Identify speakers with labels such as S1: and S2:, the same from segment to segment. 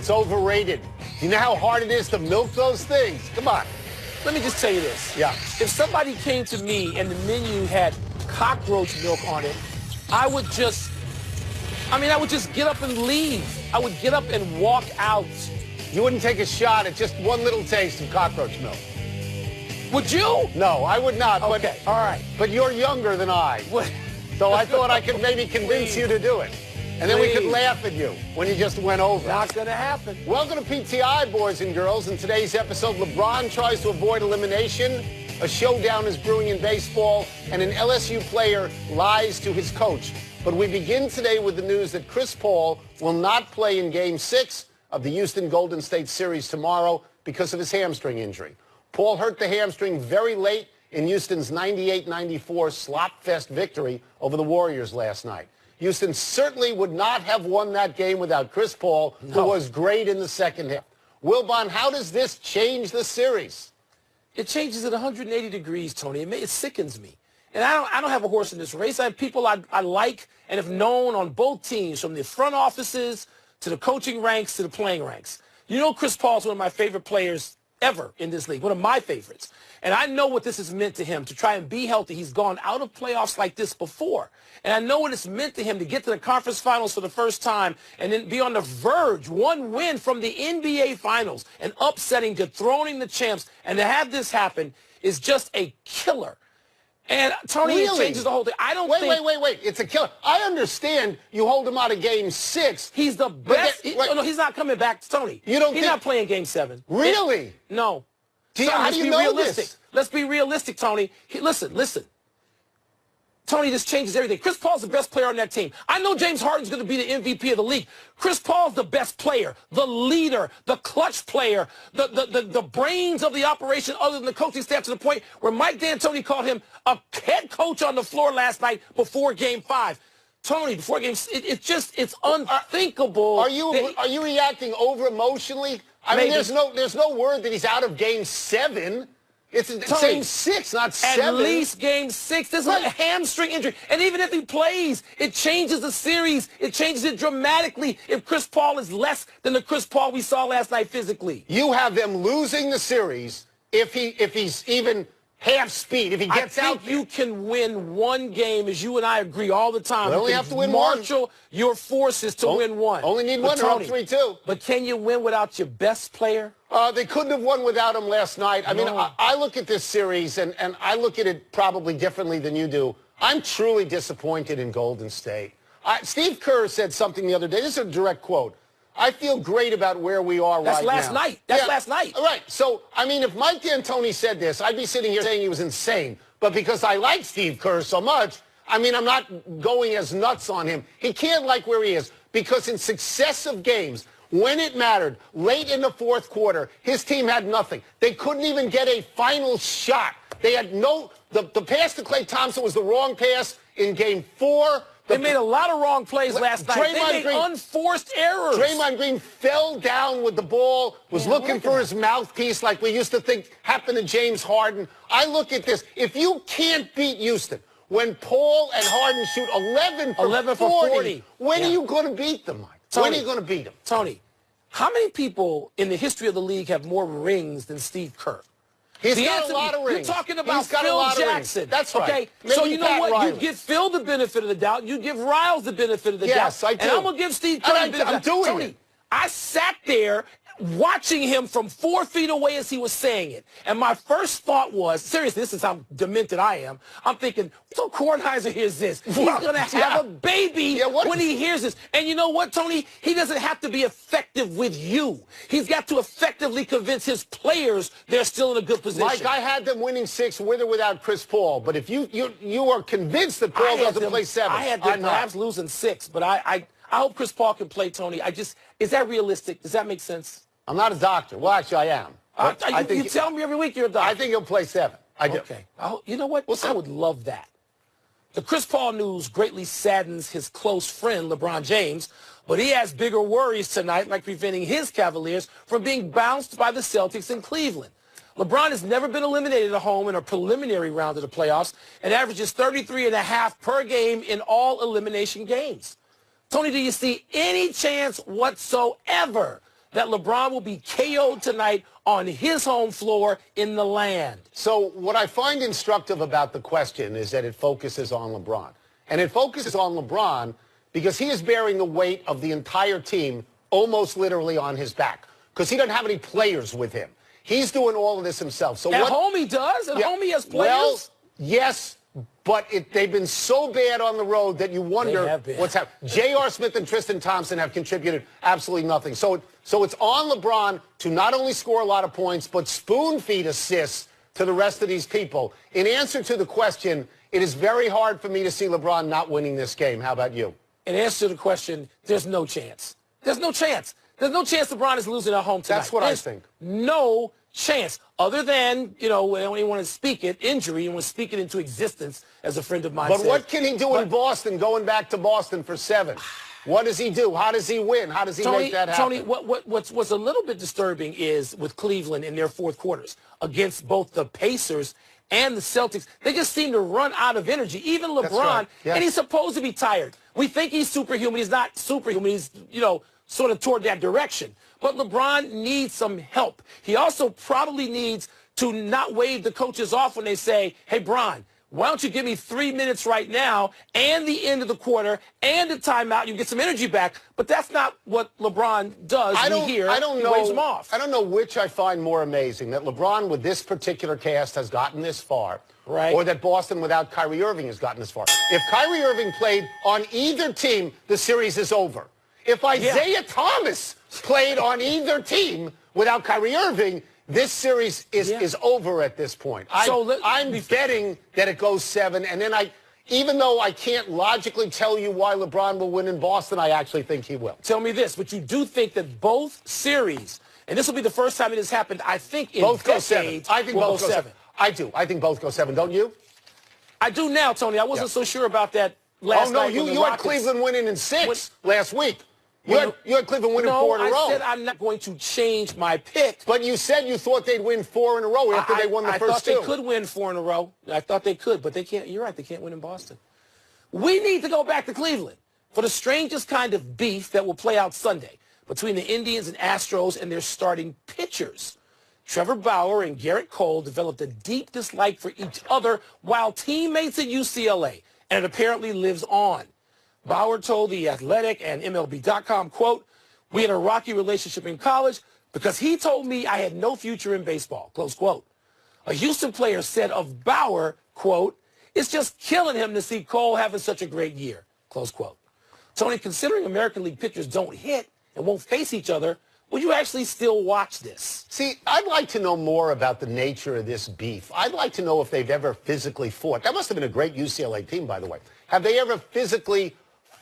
S1: It's overrated. You know how hard it is to milk those things? Come on.
S2: Let me just tell you this.
S1: Yeah.
S2: If somebody came to me and the menu had cockroach milk on it, I would just get up and leave. I would get up and walk out.
S1: You wouldn't take a shot at just one little taste of cockroach milk?
S2: Would you?
S1: No, I would not.
S2: Okay, all right.
S1: But you're younger than I.
S2: What?
S1: So I thought I could maybe convince you to do it. And then we could laugh at you when you just went over.
S2: Not going to happen.
S1: Welcome to PTI, boys and girls. In today's episode, LeBron tries to avoid elimination. A showdown is brewing in baseball, and an LSU player lies to his coach. But we begin today with the news that Chris Paul will not play in Game 6 of the Houston Golden State series tomorrow because of his hamstring injury. Paul hurt the hamstring very late in Houston's 98-94 slop-fest victory over the Warriors last night. Houston certainly would not have won that game without Chris Paul, who was great in the second half. Wilbon, how does this change the series?
S2: It changes it 180 degrees, Tony. It sickens me. And I don't have a horse in this race. I have people I like and have known on both teams, from the front offices to the coaching ranks to the playing ranks. You know, Chris Paul's one of my favorite players ever in this league, one of my favorites. And I know what this has meant to him to try and be healthy. He's gone out of playoffs like this before. And I know what it's meant to him to get to the conference finals for the first time and then be on the verge, one win from the NBA finals, and upsetting, dethroning the champs. And to have this happen is just a killer. And, Tony,
S1: Really?
S2: It changes the whole thing. I don't think...
S1: Wait. It's a killer. I understand you hold him out of Game 6.
S2: He's the best. No, he's not coming back, Tony.
S1: You don't
S2: He's not playing Game 7.
S1: Really?
S2: No.
S1: How do you know this?
S2: Let's be realistic, Tony. Listen. Tony, this changes everything. Chris Paul's the best player on that team. I know James Harden's going to be the MVP of the league. Chris Paul's the best player, the leader, the clutch player, the brains of the operation other than the coaching staff, to the point where Mike D'Antoni called him a head coach on the floor last night before Game 5. Tony, before Game 6, it's unthinkable.
S1: Are you reacting over emotionally? I mean, there's no word that he's out of Game 7. It's Game 6, not 7.
S2: At least Game 6. This is a hamstring injury. And even if he plays, it changes the series. It changes it dramatically if Chris Paul is less than the Chris Paul we saw last night physically.
S1: You have them losing the series if he's even half speed, if he gets out.
S2: I think you can win one game, as you and I agree all the time.
S1: We only have to win
S2: marshal your forces to win one.
S1: Only need one, or up 3-2.
S2: But can you win without your best player?
S1: They couldn't have won without him last night. I mean, I look at this series, and I look at it probably differently than you do. I'm truly disappointed in Golden State. Steve Kerr said something the other day. This is a direct quote. I feel great about where we are right now.
S2: That's last night. That's last night.
S1: All right. So, I mean, if Mike D'Antoni said this, I'd be sitting here saying he was insane. But because I like Steve Kerr so much, I mean, I'm not going as nuts on him. He can't like where he is, because in successive games, when it mattered, late in the fourth quarter, his team had nothing. They couldn't even get a final shot. They had the pass to Klay Thompson was the wrong pass in Game 4.
S2: They made a lot of wrong plays last night. They made unforced errors.
S1: Draymond Green fell down with the ball, was looking for his mouthpiece like we used to think happened to James Harden. I look at this. If you can't beat Houston when Paul and Harden shoot 11 for 40, when are you going to beat them, Mike? When are you going to beat them?
S2: Tony, how many people in the history of the league have more rings than Steve Kerr?
S1: He's got a lot of rings.
S2: You're talking about Phil Jackson.
S1: That's right.
S2: Okay,
S1: Maybe
S2: so you know
S1: Pat
S2: what?
S1: Riley.
S2: You give Phil the benefit of the doubt. You give Riles the benefit of the doubt.
S1: Yes, I do.
S2: And I'm going to give Steve Kerr the benefit of the doubt.
S1: I'm doing it.
S2: I sat there watching him from 4 feet away as he was saying it. And my first thought was, seriously, this is how demented I am. I'm thinking, so Kornheiser hears this. He's going to have a baby when he hears this. And you know what, Tony? He doesn't have to be effective with you. He's got to effectively convince his players they're still in a good position.
S1: Mike, I had them winning 6 with or without Chris Paul. But if you are convinced that Paul doesn't play 7,
S2: I had them perhaps losing 6. But I hope Chris Paul can play, Tony. Is that realistic? Does that make sense?
S1: I'm not a doctor. Well, actually, I am.
S2: You tell me every week you're a doctor.
S1: I think he'll play 7. I do.
S2: Okay. You know what? I would love that. The Chris Paul news greatly saddens his close friend, LeBron James, but he has bigger worries tonight, like preventing his Cavaliers from being bounced by the Celtics in Cleveland. LeBron has never been eliminated at home in a preliminary round of the playoffs and averages 33.5 per game in all elimination games. Tony, do you see any chance whatsoever that LeBron will be KO'd tonight on his home floor in the land.
S1: So what I find instructive about the question is that it focuses on LeBron. And it focuses on LeBron because he is bearing the weight of the entire team almost literally on his back because he doesn't have any players with him. He's doing all of this himself. So
S2: at
S1: what,
S2: home he does? At home he has players?
S1: Well, yes, but they've been so bad on the road that you wonder what's happening. J.R. Smith and Tristan Thompson have contributed absolutely nothing. So it's on LeBron to not only score a lot of points, but spoon-feed assists to the rest of these people. In answer to the question, it is very hard for me to see LeBron not winning this game. How about you?
S2: In answer to the question, there's no chance. There's no chance. There's no chance LeBron is losing at home tonight.
S1: That's what I think.
S2: No chance. Other than, I don't even want to speak it, injury, you want to speak it into existence, as a friend of mine
S1: said.
S2: But
S1: what can he do in Boston, going back to Boston for 7? What does he do? How does he win? How does he make that happen?
S2: Tony, what's a little bit disturbing is with Cleveland in their fourth quarters against both the Pacers and the Celtics, they just seem to run out of energy. Even LeBron,
S1: right. Yes.
S2: And he's supposed to be tired. We think he's superhuman. He's not superhuman. He's, sort of toward that direction. But LeBron needs some help. He also probably needs to not wave the coaches off when they say, hey, Bron, why don't you give me 3 minutes right now and the end of the quarter and the timeout? You get some energy back. But that's not what LeBron does.
S1: I don't know.
S2: Waves them off.
S1: I don't know which I find more amazing, that LeBron with this particular cast has gotten this far,
S2: right,
S1: or that Boston without Kyrie Irving has gotten this far. If Kyrie Irving played on either team, the series is over. If Isaiah Thomas played on either without Kyrie Irving, this series is over at this point. I'm betting that it goes 7, and then even though I can't logically tell you why LeBron will win in Boston, I actually think he will.
S2: Tell me this, but you do think that both series, and this will be the first time it has happened, I think, in
S1: both
S2: decades,
S1: go 7. I think both go 7. I do. I think both go 7. Don't you?
S2: I do now, Tony. I wasn't so sure about that last night.
S1: Oh, no, you had Cleveland winning in 6 last week. You had Cleveland winning 4 in a row.
S2: No, I said I'm not going to change my pick.
S1: But you said you thought they'd win 4 in a row after they won the first 2.
S2: I thought they could win 4 in a row. I thought they could, but they can't. You're right, they can't win in Boston. We need to go back to Cleveland for the strangest kind of beef that will play out Sunday between the Indians and Astros and their starting pitchers. Trevor Bauer and Garrett Cole developed a deep dislike for each other while teammates at UCLA, and it apparently lives on. Bauer told The Athletic and MLB.com, quote, we had a rocky relationship in college because he told me I had no future in baseball, close quote. A Houston player said of Bauer, quote, it's just killing him to see Cole having such a great year, close quote. Tony, considering American League pitchers don't hit and won't face each other, will you actually still watch this?
S1: See, I'd like to know more about the nature of this beef. I'd like to know if they've ever physically fought. That must have been a great UCLA team, by the way. Have they ever physically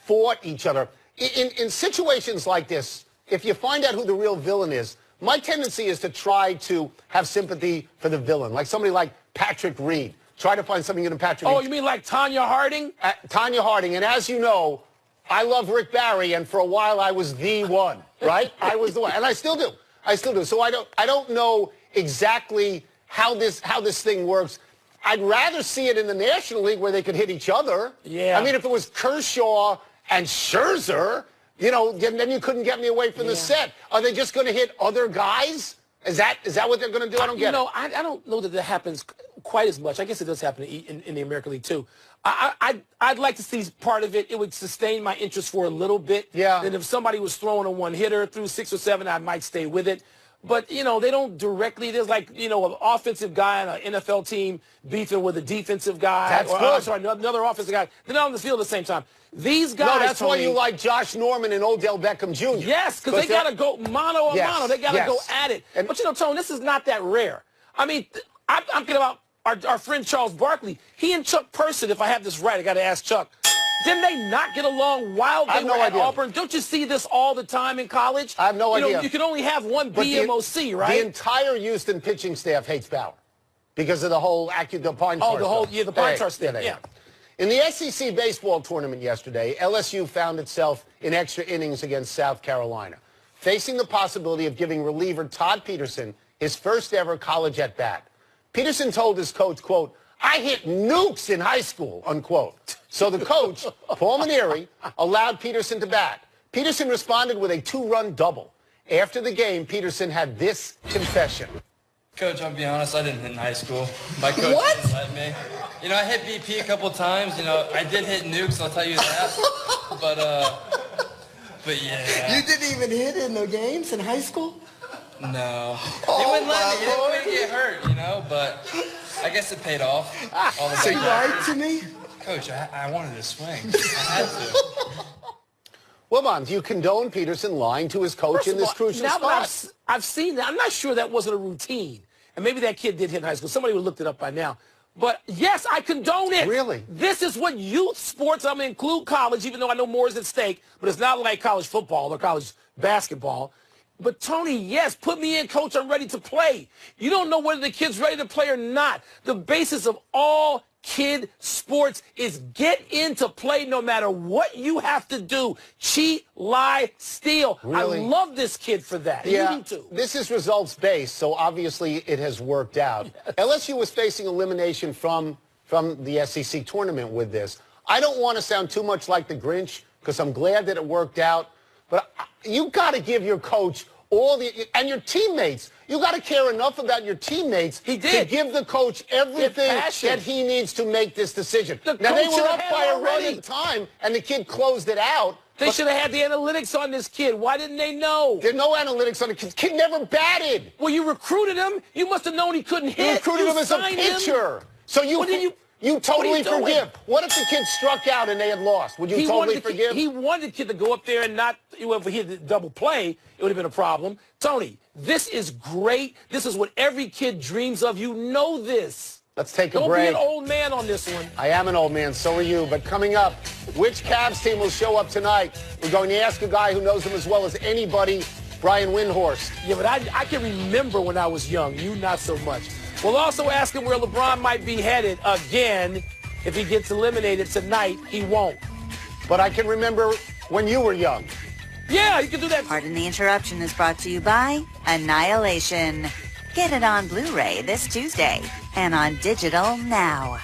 S1: fought each other? In situations like this, if you find out who the real villain is, my tendency is to try to have sympathy for the villain, like somebody like Patrick Reed. Try to find something in Patrick Reed.
S2: Oh, you mean like Tanya Harding?
S1: Tanya Harding. And as you know, I love Rick Barry, and for a while I was the one, right? I was the one, and I still do. I still do. So I don't know exactly how this thing works. I'd rather see it in the National League where they could hit each other.
S2: Yeah.
S1: I mean, if it was Kershaw and Scherzer, then you couldn't get me away from the set. Are they just going to hit other guys? Is that what they're going to do? I don't get it.
S2: I don't know that happens quite as much. I guess it does happen in the American League, too. I'd like to see part of it. It would sustain my interest for a little bit.
S1: Yeah.
S2: And if somebody was throwing a one-hitter through 6 or 7, I might stay with it. But, they don't directly. There's like, an offensive guy on an NFL team beefing with a defensive guy.
S1: That's good.
S2: Sorry, another offensive guy. They're not on the field at the same time. These guys.
S1: No, that's why you like Josh Norman and Odell Beckham Jr.
S2: Yes, because they got to go mano a mano. They got to go at it. But, Tone, this is not that rare. I mean, I'm thinking about our friend Charles Barkley. He and Chuck Person, if I have this right, I got to ask Chuck. Didn't they not get along while they were at Auburn? Don't you see this all the time in college?
S1: I have no idea.
S2: You can only have one BMOC, right?
S1: The entire Houston pitching staff hates Bauer because of the whole the pine tar stuff.
S2: The pine tar stuff, yeah.
S1: In the SEC baseball tournament yesterday, LSU found itself in extra innings against South Carolina, facing the possibility of giving reliever Todd Peterson his first ever college at-bat. Peterson told his coach, quote, I hit nukes in high school, unquote. So the coach, Paul Maneri, allowed Peterson to bat. Peterson responded with a 2-run double. After the game, Peterson had this confession.
S3: Coach, I'll be honest, I didn't hit in high school. My coach didn't let me. You know, I hit BP a couple times. You know, I did hit nukes, I'll tell you that. But yeah.
S4: You didn't even hit in the games in high school?
S3: No. He wouldn't let me. He didn't want me to get hurt, you know, but I guess it paid off. All the
S4: So you lied to me?
S3: Coach, I wanted to swing. I had to.
S1: Well, Mom, do you condone Peterson lying to his coach in this crucial
S2: now
S1: spot?
S2: that I've seen that, I'm not sure that wasn't a routine. And maybe that kid did hit in high school. Somebody would have looked it up by now. But, yes, I condone it.
S1: Really?
S2: This is what youth sports, I'm going to include college, even though I know more is at stake, but it's not like college football or college basketball. But, Tony, yes, put me in, Coach. I'm ready to play. You don't know whether the kid's ready to play or not. The basis of all kid sports is get into play no matter what you have to do. Cheat, lie, steal.
S1: Really?
S2: I love this kid for that.
S1: Yeah,
S2: You do too.
S1: this is results-based, so obviously it has worked out. Yes. LSU was facing elimination from the SEC tournament with this. I don't want to sound too much like the Grinch because I'm glad that it worked out, but you got to give your coach and your teammates. You got to care enough about your teammates to give the coach everything that he needs to make this decision. Now, they were up by a run at the time, and the kid closed it out.
S2: They should have had the analytics on this kid. Why didn't they know?
S1: There's no analytics on the kid. The kid never batted.
S2: Well, you recruited him. You must have known he couldn't hit.
S1: You recruited him as a pitcher. So you totally forgive. What if the kid struck out and they had lost? Would you totally forgive?
S2: He wanted the kid to go up there and not, if he had the double play, it would have been a problem. Tony, this is great. This is what every kid dreams of. You know this.
S1: Let's take a break.
S2: Don't be an old man on this one.
S1: I am an old man, so are you. But coming up, which Cavs team will show up tonight? We're going to ask a guy who knows them as well as anybody, Brian Windhorst.
S2: Yeah, but I can remember when I was young. You not so much. We'll also ask him where LeBron might be headed again. If he gets eliminated tonight, he won't.
S1: But I can remember when you were young.
S2: Yeah, you can do that.
S5: Pardon the Interruption is brought to you by Annihilation. Get it on Blu-ray this Tuesday and on digital now.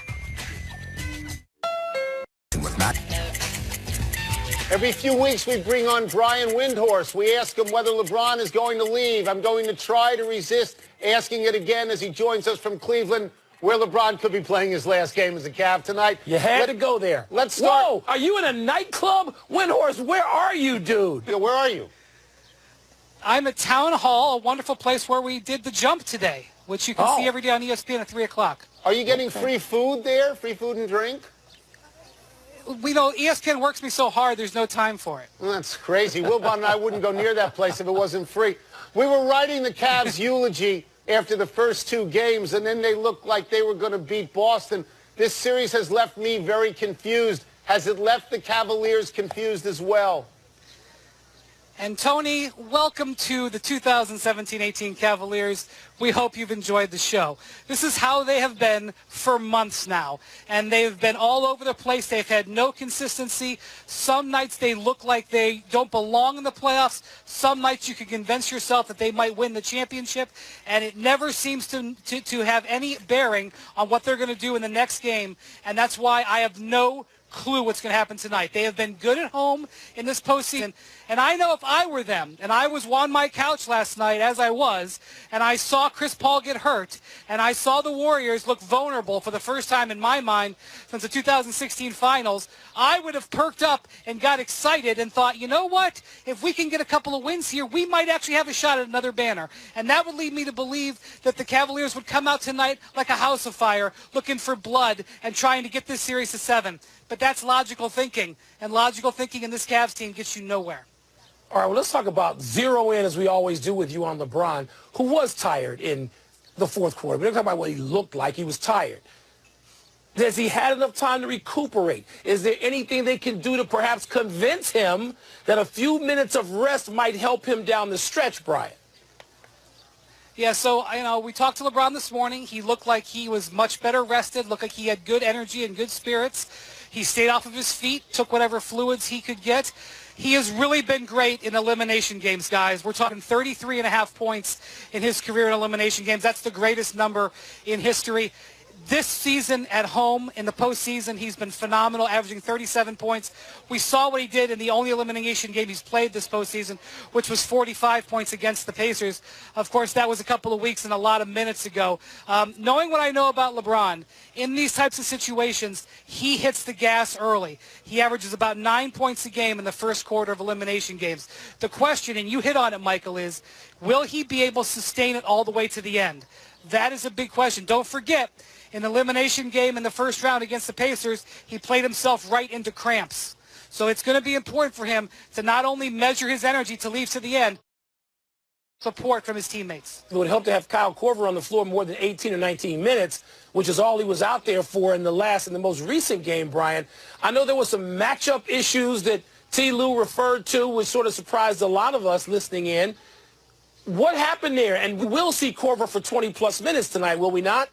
S1: Every few weeks we bring on Brian Windhorst. We ask him whether LeBron is going to leave. I'm going to try to resist asking it again as he joins us from Cleveland, where LeBron could be playing his last game as a Cav tonight.
S2: You had to go there.
S1: Let's start.
S2: Whoa, are you in a nightclub? Windhorst, where are you, dude?
S1: Yeah, where are you?
S6: I'm at Town Hall, a wonderful place where we did the jump today, which you can see every day on ESPN at 3 o'clock.
S1: Are you getting free food there? Free food and drink?
S6: We know ESPN works me so hard, there's no time for it.
S1: Well, that's crazy. Wilbon and I wouldn't go near that place if it wasn't free. We were writing the Cavs' eulogy after the first two games, and then they looked like they were going to beat Boston. This series has left me very confused. Has it left the Cavaliers confused as well?
S6: And Tony, welcome to the 2017-18 Cavaliers. We hope you've enjoyed the show. This is how they have been for months now. And they've been all over the place. They've had no consistency. Some nights they look like they don't belong in the playoffs. Some nights you can convince yourself that they might win the championship. And it never seems to have any bearing on what they're going to do in the next game. And that's why I have no clue what's going to happen tonight. They have been good at home in this postseason, and I know if I were them, and I was on my couch last night, as I was, and I saw Chris Paul get hurt, and I saw the Warriors look vulnerable for the first time in my mind since the 2016 finals, I would have perked up and got excited and thought, you know what, if we can get a couple of wins here, we might actually have a shot at another banner. And that would lead me to believe that the Cavaliers would come out tonight like a house of fire, looking for blood and trying to get this series to 7. But that's logical thinking, and logical thinking in this Cavs team gets you nowhere.
S2: All right, well, let's talk about zero in, as we always do with you on LeBron, who was tired in the fourth quarter. We're not talking about what he looked like. He was tired. Has he had enough time to recuperate? Is there anything they can do to perhaps convince him that a few minutes of rest might help him down the stretch, Brian?
S6: Yeah, so, we talked to LeBron this morning. He looked like he was much better rested, looked like he had good energy and good spirits. He stayed off of his feet, took whatever fluids he could get. He has really been great in elimination games, guys. We're talking 33.5 points in his career in elimination games. That's the greatest number in history. This season at home in the postseason, he's been phenomenal, averaging 37 points. We saw what he did in the only elimination game he's played this postseason, which was 45 points against the Pacers. Of course, that was a couple of weeks and a lot of minutes ago. Knowing what I know about LeBron, in these types of situations, he hits the gas early. He averages about 9 points a game in the first quarter of elimination games. The question, and you hit on it, Michael, is will he be able to sustain it all the way to the end? That is a big question. Don't forget, in the elimination game in the first round against the Pacers, he played himself right into cramps. So it's going to be important for him to not only measure his energy to leave to the end, support from his teammates.
S2: It would help to have Kyle Korver on the floor more than 18 or 19 minutes, which is all he was out there for in the most recent game, Brian. I know there were some matchup issues that T. Lou referred to, which sort of surprised a lot of us listening in. What happened there? And we will see Korver for 20-plus minutes tonight, will we not?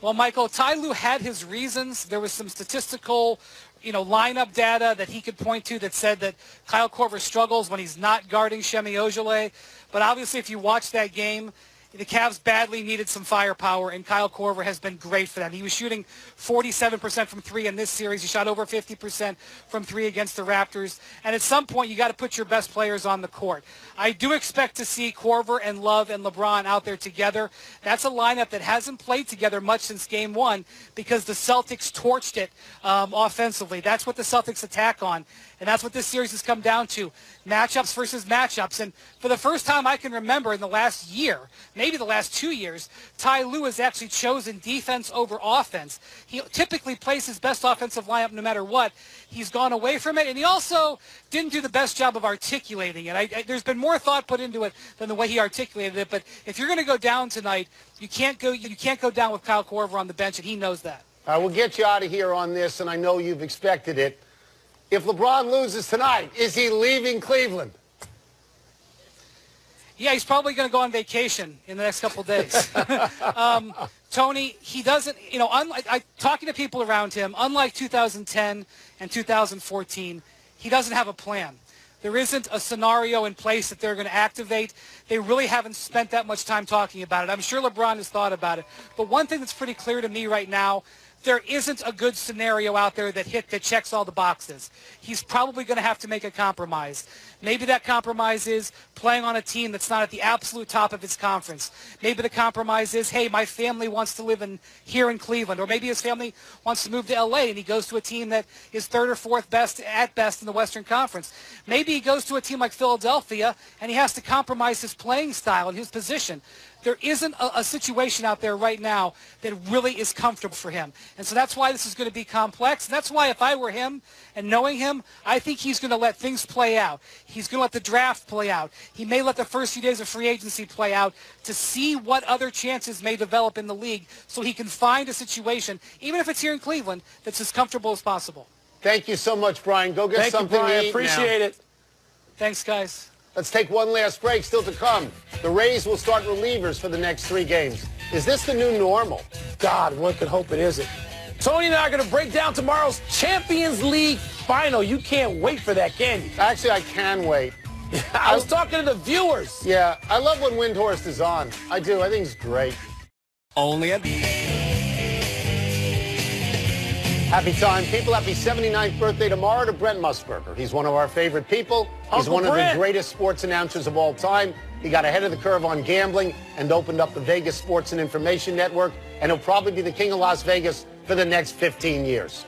S6: Well, Michael, Ty Lue had his reasons. There was some statistical, lineup data that he could point to that said that Kyle Korver struggles when he's not guarding Semi Ojeleye. But obviously, if you watch that game, the Cavs badly needed some firepower, and Kyle Korver has been great for them. He was shooting 47% from three in this series. He shot over 50% from three against the Raptors. And at some point, you got to put your best players on the court. I do expect to see Korver and Love and LeBron out there together. That's a lineup that hasn't played together much since Game 1 because the Celtics torched it offensively. That's what the Celtics attack on, and that's what this series has come down to, matchups versus matchups. And for the first time I can remember in the last year, maybe the last 2 years, Ty Lue has actually chosen defense over offense. He typically plays his best offensive lineup no matter what. He's gone away from it, and he also didn't do the best job of articulating it. There's been more thought put into it than the way he articulated it. But if you're going to go down tonight, you can't go down with Kyle Korver on the bench, and he knows that.
S1: We'll get you out of here on this, and I know you've expected it. If LeBron loses tonight, is he leaving Cleveland?
S6: Yeah, he's probably going to go on vacation in the next couple of days. Tony, he doesn't, talking to people around him, unlike 2010 and 2014, he doesn't have a plan. There isn't a scenario in place that they're going to activate. They really haven't spent that much time talking about it. I'm sure LeBron has thought about it. But one thing that's pretty clear to me right now, there isn't a good scenario out there that checks all the boxes. He's probably going to have to make a compromise. Maybe that compromise is playing on a team that's not at the absolute top of its conference. Maybe the compromise is, hey, my family wants to live here in Cleveland. Or maybe his family wants to move to L.A. and he goes to a team that is third or fourth best at best in the Western Conference. Maybe he goes to a team like Philadelphia and he has to compromise his playing style and his position. There isn't a situation out there right now that really is comfortable for him. And so that's why this is going to be complex. And that's why if I were him and knowing him, I think he's going to let things play out. He's going to let the draft play out. He may let the first few days of free agency play out to see what other chances may develop in the league so he can find a situation, even if it's here in Cleveland, that's as comfortable as possible.
S1: Thank you so much, Brian. Go get something to eat.
S2: Appreciate it.
S6: Thanks, guys.
S1: Let's take one last break. Still to come. The Rays will start relievers for the next 3 games. Is this the new normal?
S2: God, one could hope it isn't. Tony and I are going to break down tomorrow's Champions League final. You can't wait for that, can you?
S1: Actually, I can wait.
S2: I was talking to the viewers.
S1: Yeah, I love when Windhorst is on. I do. I think he's great.
S7: Only at...
S1: Happy time, people. Happy 79th birthday tomorrow to Brent Musburger. He's one of our favorite people. He's
S2: Uncle
S1: one of
S2: Brent.
S1: the greatest sports announcers of all time. He got ahead of the curve on gambling and opened up the Vegas Sports and Information Network, and he'll probably be the king of Las Vegas for the next 15 years.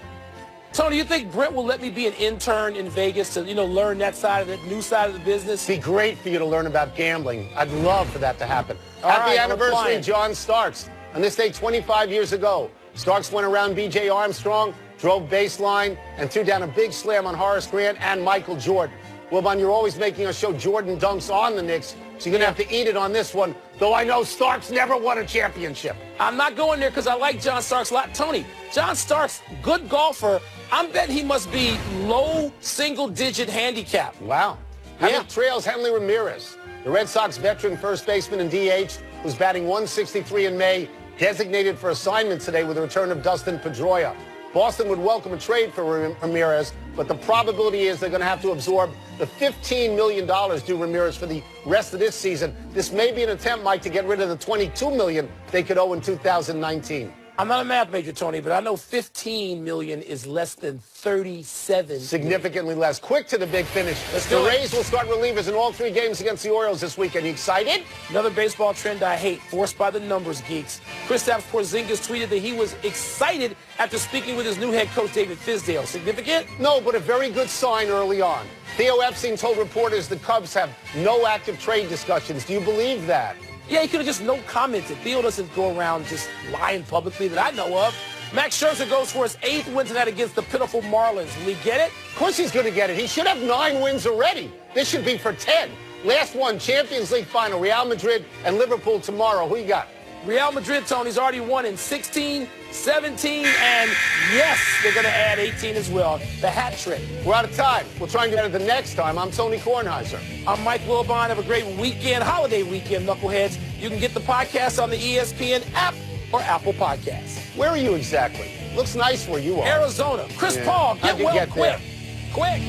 S2: Tony, you think Brent will let me be an intern in Vegas to, learn that side of the new side of the business?
S1: It'd be great for you to learn about gambling. I'd love for that to happen.
S2: All
S1: Happy
S2: right,
S1: anniversary, John Starks. On this day 25 years ago, Starks went around B.J. Armstrong, drove baseline, and threw down a big slam on Horace Grant and Michael Jordan. Wilbon, you're always making us show Jordan dunks on the Knicks, so you're going to have to eat it on this one, though I know Starks never won a championship.
S2: I'm not going there because I like John Starks a lot. Tony, John Starks, good golfer. I'm betting he must be low single-digit handicap.
S1: Wow. How trails Henley Ramirez, the Red Sox veteran first baseman and DH, who's batting 163 in May, designated for assignment today with the return of Dustin Pedroia. Boston would welcome a trade for Ramirez, but the probability is they're going to have to absorb the $15 million due Ramirez for the rest of this season. This may be an attempt, Mike, to get rid of the $22 million they could owe in 2019.
S2: I'm not a math major, Tony, but I know 15 million is less than 37.
S1: Significantly less. Quick to the big finish.
S2: Let's
S1: The
S2: do it.
S1: Rays will start relievers in all 3 games against the Orioles this weekend. You excited?
S2: Another baseball trend I hate, forced by the numbers geeks. Kristaps Porzingis tweeted that he was excited after speaking with his new head coach, David Fizdale. Significant?
S1: No, but a very good sign early on. Theo Epstein told reporters the Cubs have no active trade discussions. Do you believe that?
S2: Yeah, he could have just no commented. Theo doesn't go around just lying publicly that I know of. Max Scherzer goes for his 8th win tonight against the pitiful Marlins. Will he get it?
S1: Of course he's going to get it. He should have 9 wins already. This should be for 10. Last one, Champions League final, Real Madrid and Liverpool tomorrow. Who you got?
S2: Real Madrid, Tony's already won in 16, 17, and yes, they're going to add 18 as well. The hat trick.
S1: We're out of time. We'll try and get it the next time. I'm Tony Kornheiser.
S2: I'm Mike Wilbon. Have a great weekend, holiday weekend, knuckleheads. You can get the podcast on the ESPN app or Apple Podcasts.
S1: Where are you exactly? Looks nice where you are.
S2: Arizona. Chris Paul,
S1: How'd
S2: get
S1: you
S2: well
S1: get
S2: quick.
S1: there?
S2: Quick.